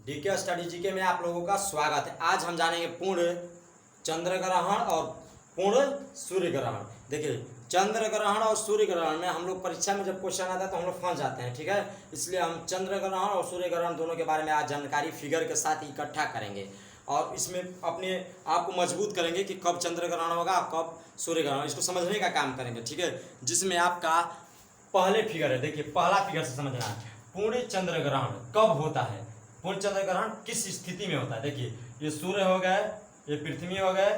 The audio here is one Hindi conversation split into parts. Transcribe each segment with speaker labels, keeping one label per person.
Speaker 1: डीके स्टडी जीके में आप लोगों का स्वागत है। आज हम जानेंगे पूर्ण चंद्र ग्रहण और पूर्ण सूर्य ग्रहण। देखिए, चंद्र ग्रहण और सूर्य ग्रहण में हम लोग परीक्षा में जब क्वेश्चन आता है तो हम लोग फंस जाते हैं, ठीक है। इसलिए हम चंद्र ग्रहण और सूर्य ग्रहण दोनों के बारे में आज जानकारी फिगर के साथ इकट्ठा करेंगे और इसमें अपने आप को मजबूत करेंगे कि कब चंद्र ग्रहण होगा, कब सूर्य ग्रहण, इसको समझने का काम करेंगे, ठीक है। जिसमें आपका पहले फिगर है, देखिए पहला फिगर से समझना है। पूर्ण चंद्र ग्रहण कब होता है, पूर्ण चंद्र ग्रहण किस स्थिति में होता है। देखिए, ये सूर्य हो गए, ये पृथ्वी हो गए,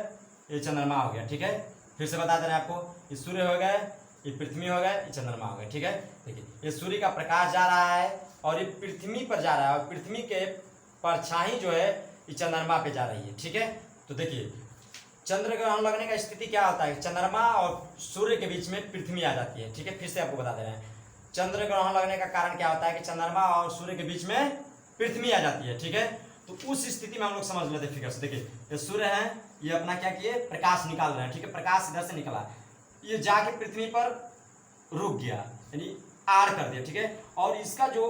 Speaker 1: ये चंद्रमा हो गया, ठीक है। फिर से बता दे रहे हैं आपको, ये सूर्य हो गए, ये पृथ्वी हो गए, ये चंद्रमा हो गए, ठीक है। देखिए, ये सूर्य का प्रकाश जा रहा है और ये पृथ्वी पर जा रहा है और पृथ्वी के परछाई जो है ये चंद्रमा पे जा रही है, ठीक है। तो देखिए, चंद्र ग्रहण लगने का स्थिति क्या होता है, चंद्रमा और सूर्य के बीच में पृथ्वी आ जाती है, ठीक है। फिर से आपको बता दे रहे हैं, चंद्र ग्रहण लगने का कारण क्या होता है कि चंद्रमा और सूर्य के बीच में पृथ्वी आ जाती है, ठीक है। तो उस स्थिति में हम लोग समझ लेते हैं फिगर से। देखिए, ये सूर्य है, ये अपना क्या किए, प्रकाश निकाल रहे हैं, ठीक है। प्रकाश इधर से निकला, ये जाके पृथ्वी पर रुक गया, यानी आड़ कर दिया, ठीक है। और इसका जो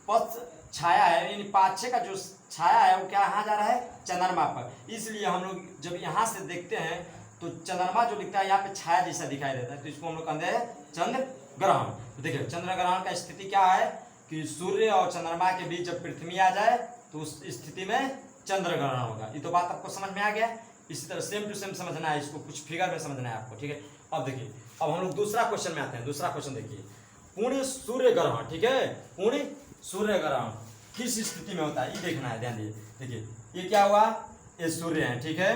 Speaker 1: पथ छाया है, यानी पाछे का जो छाया है वो क्या यहाँ जा रहा है, चंद्रमा पर। इसलिए हम लोग जब यहाँ से देखते हैं तो चंद्रमा जो दिखता है यहाँ पे छाया जैसा दिखाई देता है, तो इसको हम लोग कहते हैं चंद्र ग्रहण। तो देखिए, चंद्र ग्रहण का स्थिति क्या है कि सूर्य और चंद्रमा के बीच जब पृथ्वी आ जाए तो उस स्थिति में चंद्र ग्रहण होगा। ये तो बात आपको समझ में आ गया। इसी तरह सेम टू सेम समझना है, इसको कुछ फिगर में समझना है आपको, ठीक है। अब देखिए, अब हम लोग दूसरा क्वेश्चन में आते हैं। दूसरा क्वेश्चन देखिए, पूर्ण सूर्य ग्रहण, ठीक है। पूर्ण सूर्य ग्रहण किस स्थिति में होता है ये देखना है, ध्यान दीजिए। देखिए, ये क्या हुआ, ये सूर्य है, ठीक है।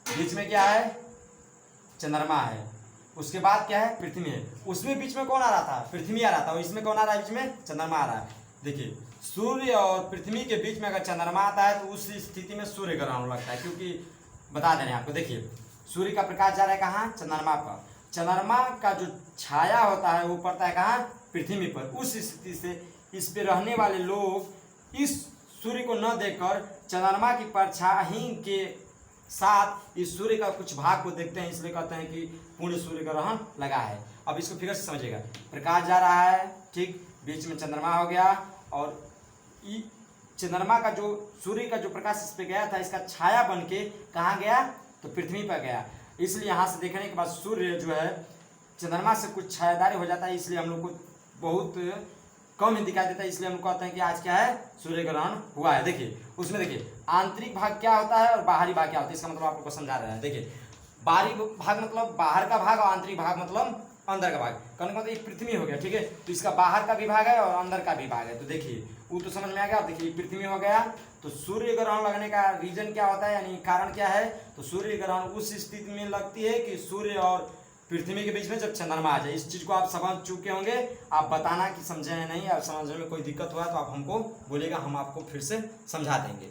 Speaker 1: बीच में क्या है, चंद्रमा है, उसके बाद क्या है, पृथ्वी है। उसमें बीच में कौन आ रहा था, पृथ्वी आ रहा था, और इसमें कौन आ रहा है, बीच में चंद्रमा आ रहा है। देखिए, सूर्य और पृथ्वी के बीच में अगर चंद्रमा आता है तो उस स्थिति में सूर्य ग्रहण लगता है, क्योंकि बता दें आपको। देखिए, सूर्य का प्रकाश जा रहा है कहाँ, चंद्रमा पर। चंद्रमा का जो छाया होता है वो पड़ता है कहाँ, पृथ्वी पर। उस स्थिति से इस पे रहने वाले लोग इस सूर्य को न देखकर चंद्रमा की परछाई के साथ इस सूर्य का कुछ भाग को देखते हैं, इसलिए कहते हैं कि पूर्ण सूर्य ग्रहण लगा है। अब इसको फिगर से समझिएगा, प्रकाश जा रहा है, ठीक, बीच में चंद्रमा हो गया और चंद्रमा का जो सूर्य का जो प्रकाश इस पे गया था, इसका छाया बन के कहाँ गया, तो पृथ्वी पर गया। इसलिए यहाँ से देखने के बाद सूर्य जो है चंद्रमा से कुछ छायादार हो जाता है, इसलिए हम लोग को बहुत कम ही दिखाई देता है। इसलिए हम कहते हैं कि आज क्या है, सूर्य ग्रहण हुआ है। देखिए, उसमें देखिए आंतरिक भाग क्या होता है और बाहरी भाग क्या होता है, इसका मतलब आप लोग को समझा रहे हैं। देखिए, बाहरी भाग मतलब बाहर का भाग और आंतरिक भाग मतलब अंदर का भाग। कहने का मतलब ये पृथ्वी हो गया, ठीक है। तो इसका बाहर का भी भाग है और अंदर का भी भाग है। तो देखिए, वो तो समझ में आ गया। देखिए, पृथ्वी हो गया, तो सूर्य ग्रहण लगने का रीजन क्या होता है, यानी कारण क्या है, तो सूर्य ग्रहण उस स्थिति में लगती है कि सूर्य और पृथ्वी के बीच में जब चंद्रमा आ जाए। इस चीज को आप समझ चुके होंगे। आप बताना कि समझे हैं नहीं, आप समझने में कोई दिक्कत हुआ तो आप हमको बोलेगा, हम आपको फिर से समझा देंगे।